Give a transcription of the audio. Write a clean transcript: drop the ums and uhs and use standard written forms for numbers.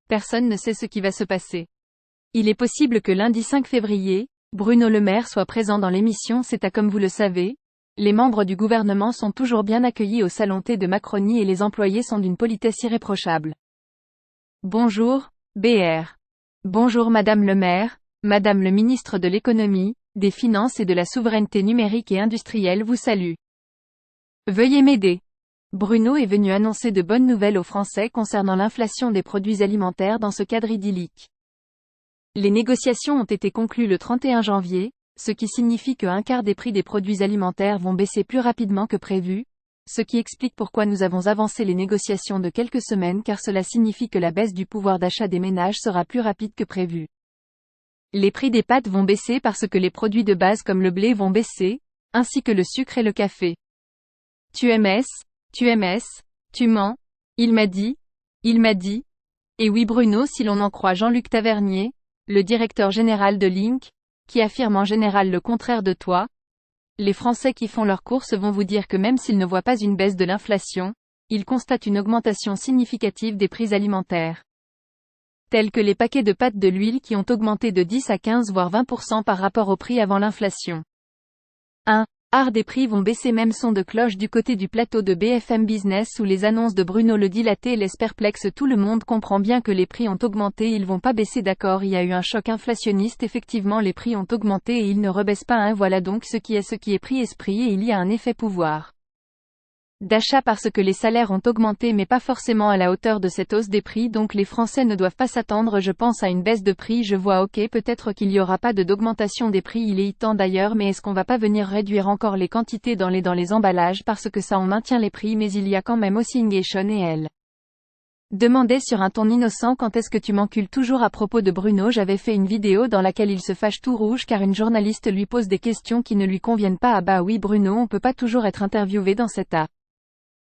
personne ne sait ce qui va se passer. Il est possible que lundi 5 février, Bruno Le Maire soit présent dans l'émission C'est à comme vous le savez, les membres du gouvernement sont toujours bien accueillis au salon T de Macronie et les employés sont d'une politesse irréprochable. Bonjour, BR. Bonjour Madame le Maire, Madame le ministre de l'économie, des finances et de la souveraineté numérique et industrielle vous salue. Veuillez m'aider. Bruno est venu annoncer de bonnes nouvelles aux Français concernant l'inflation des produits alimentaires dans ce cadre idyllique. Les négociations ont été conclues le 31 janvier, ce qui signifie que un quart des prix des produits alimentaires vont baisser plus rapidement que prévu, ce qui explique pourquoi nous avons avancé les négociations de quelques semaines car cela signifie que la baisse du pouvoir d'achat des ménages sera plus rapide que prévu. Les prix des pâtes vont baisser parce que les produits de base comme le blé vont baisser, ainsi que le sucre et le café. Tu mens, il m'a dit, et oui Bruno si l'on en croit Jean-Luc Tavernier, le directeur général de Link, qui affirme en général le contraire de toi. Les Français qui font leurs courses vont vous dire que même s'ils ne voient pas une baisse de l'inflation, ils constatent une augmentation significative des prix alimentaires. Tels que les paquets de pâtes de l'huile qui ont augmenté de 10 à 15 voire 20% par rapport au prix avant l'inflation. Des prix vont baisser même son de cloche du côté du plateau de BFM Business où les annonces de Bruno le dilaté laissent perplexe tout le monde comprend bien que les prix ont augmenté ils vont pas baisser d'accord il y a eu un choc inflationniste effectivement les prix ont augmenté et ils ne rebaissent pas voilà donc ce qui est prix esprit et il y a un effet pouvoir d'achat parce que les salaires ont augmenté mais pas forcément à la hauteur de cette hausse des prix donc les Français ne doivent pas s'attendre je pense à une baisse de prix je vois ok peut-être qu'il y aura pas d'augmentation des prix il est temps d'ailleurs mais est-ce qu'on va pas venir réduire encore les quantités dans les emballages parce que ça on maintient les prix mais il y a quand même aussi inflation et elle demandait sur un ton innocent quand est-ce que tu m'encules toujours à propos de Bruno j'avais fait une vidéo dans laquelle il se fâche tout rouge car une journaliste lui pose des questions qui ne lui conviennent pas bah oui Bruno on peut pas toujours être interviewé dans cet